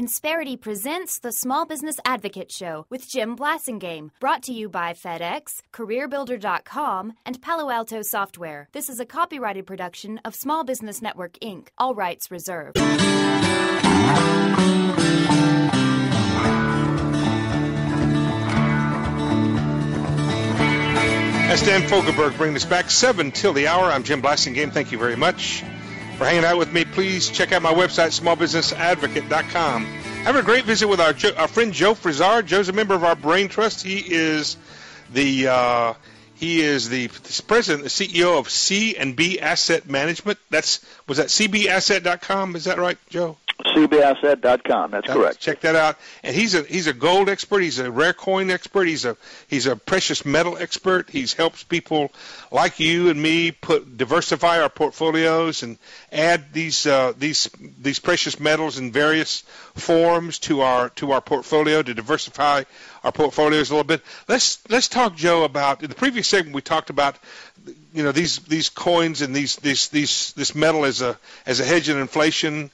Insperity presents the Small Business Advocate Show with Jim Blasingame, brought to you by FedEx, CareerBuilder.com, and Palo Alto Software. This is a copyrighted production of Small Business Network, Inc., all rights reserved. As Dan Fogelberg brings us back 7 till the hour, I'm Jim Blasingame. Thank you very much for hanging out with me. Please check out my website, smallbusinessadvocate.com. Having a great visit with our friend Joe Frisard. Joe's a member of our Brain Trust. He is the president, the CEO of C&B Asset Management. Was that cbasset.com? Is that right, Joe? cbasset.com. That's correct. Check that out. And he's a gold expert. He's a rare coin expert. He's a precious metal expert. He helps people like you and me diversify our portfolios and add these precious metals in various forms to our portfolio to diversify our portfolios a little bit. Let's talk, Joe, about in the previous segment we talked about these coins and this metal as a hedge in inflation.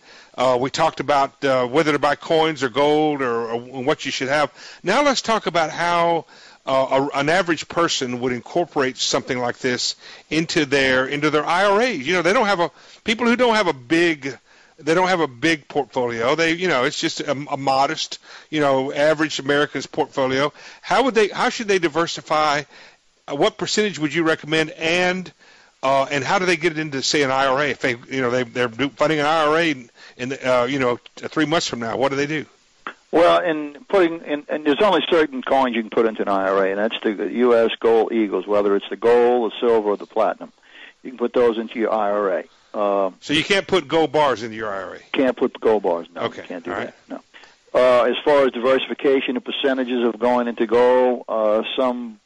We talked about whether to buy coins or gold or what you should have. Now let's talk about how an average person would incorporate something like this into their IRAs. They don't have people who don't have a big portfolio. It's just a modest, average American's portfolio. How should they diversify? What percentage would you recommend? And how do they get it into, say, an IRA? If they're funding an IRA in 3 months from now, what do they do? Well, and there's only certain coins you can put into an IRA, and that's the U.S. Gold Eagles, whether it's the gold, the silver, or the platinum. You can put those into your IRA. So you can't put gold bars into your IRA? Can't put gold bars, no. Okay. You can't do All that, right. no. As far as diversification, the percentages of going into gold, some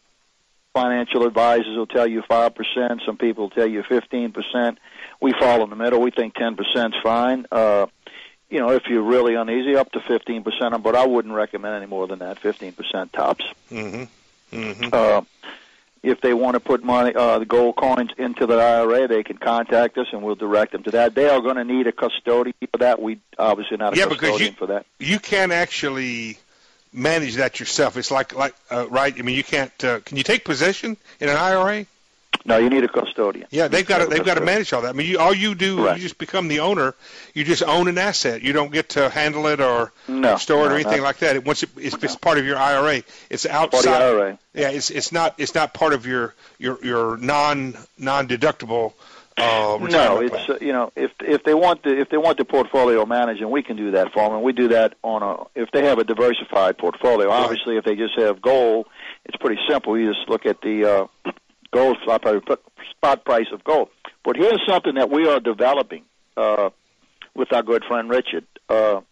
financial advisors will tell you 5%. Some people will tell you 15%. We fall in the middle. We think 10% is fine. If you're really uneasy, up to 15%, but I wouldn't recommend any more than that, 15% tops. Mm-hmm. Mm-hmm. If they want to put money, the gold coins into the IRA, they can contact us, and we'll direct them to that. They are going to need a custodian for that. We obviously not a custodian for that. You can't actually manage that yourself. It's like right? I mean, you can't. Can you take possession in an IRA? No, you need a custodian. Yeah, they've got to manage all that. I mean, all you do, right. You just become the owner. You just own an asset. You don't get to handle it or store it or anything like that. It's part of your IRA. It's outside. Part of the IRA. Yeah, it's not part of your non-deductible. No, it's if they want the portfolio managed, and we can do that for them. And we do that if they have a diversified portfolio. Right. Obviously, if they just have gold, it's pretty simple. You just look at the gold spot price of gold. But here's something that we are developing with our good friend Richard. In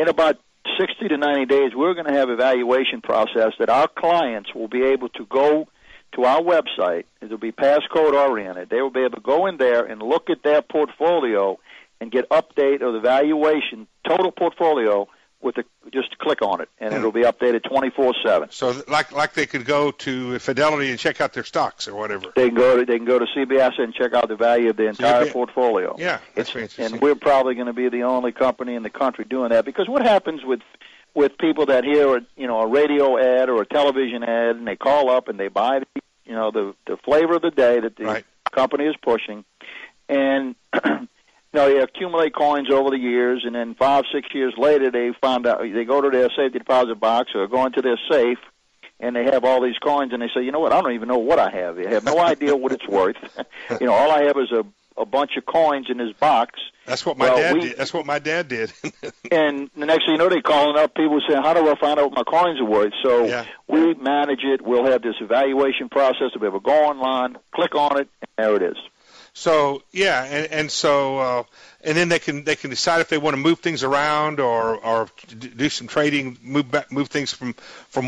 about 60 to 90 days, we're going to have an evaluation process that our clients will be able to go to our website. It'll be passcode oriented. They will be able to go in there and look at their portfolio and get update of the valuation, total portfolio, just click on it, and it'll be updated 24/7. So like they could go to Fidelity and check out their stocks or whatever. They can go to CBS and check out the value of the entire portfolio. Yeah, that's very interesting. And we're probably going to be the only company in the country doing that, because what happens with people that hear a radio ad or a television ad, and they call up and they buy the flavor of the day that the company is pushing, and they accumulate coins over the years, and then 5-6 years later they find out, they go to their safety deposit box or go into their safe, and they have all these coins, and they say, you know what, I don't even know what I have. I have no idea what it's worth. All I have is a bunch of coins in this box. That's what my dad did. That's what my dad did. And the next thing you know, they're calling up people saying, how do I find out what my coins are worth? So we manage it. We'll have this evaluation process. We'll be able to go online, click on it, and there it is. So and then they can decide if they want to move things around or do some trading, move things from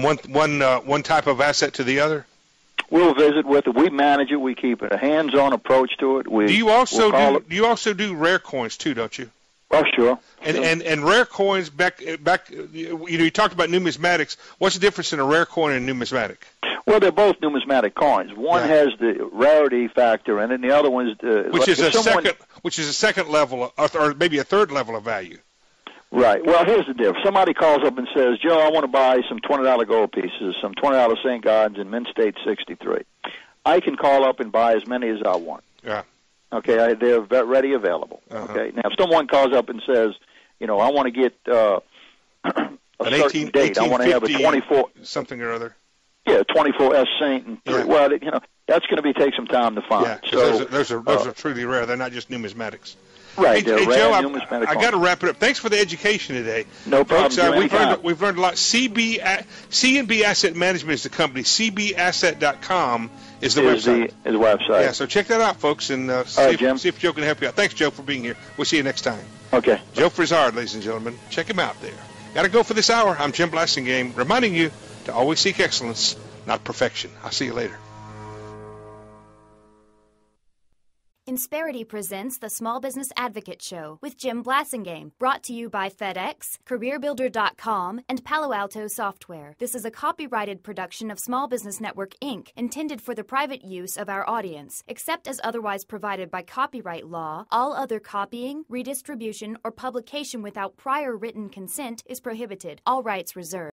one type of asset to the other. We'll visit with it. We manage it. We keep a hands-on approach to it. Do you also do rare coins too, don't you? Oh, sure. And rare coins back. You talked about numismatics. What's the difference in a rare coin and a numismatic? Well, they're both numismatic coins. One has the rarity factor in it, and the other one's which is a second level, or maybe a third level of value. Right. Well, here's the difference. Somebody calls up and says, Joe, I want to buy some $20 gold pieces, some $20 St. Gardens in Mint State 63. I can call up and buy as many as I want. Yeah. Okay, they're ready, available. Okay. Now, if someone calls up and says, I want to get a certain date, I want to have a 24 something or other. Yeah, 24S Saint and 3. Yeah. Well, that's going to take some time to find. Yeah, so those are truly rare. They're not just numismatics. Right. Hey Joe, I got to wrap it up. Thanks for the education today. No problem. Folks, we've learned a lot. C&B Asset Management is the company. cbasset.com is the website. Is the website. Yeah, so check that out, folks, and see if Joe can help you out. Thanks, Joe, for being here. We'll see you next time. Okay. Joe Frisard, ladies and gentlemen. Check him out there. Got to go for this hour. I'm Jim Blasingame, reminding you to always seek excellence, not perfection. I'll see you later. Insperity presents the Small Business Advocate Show with Jim Blasingame, brought to you by FedEx, CareerBuilder.com, and Palo Alto Software. This is a copyrighted production of Small Business Network, Inc., intended for the private use of our audience. Except as otherwise provided by copyright law, all other copying, redistribution, or publication without prior written consent is prohibited. All rights reserved.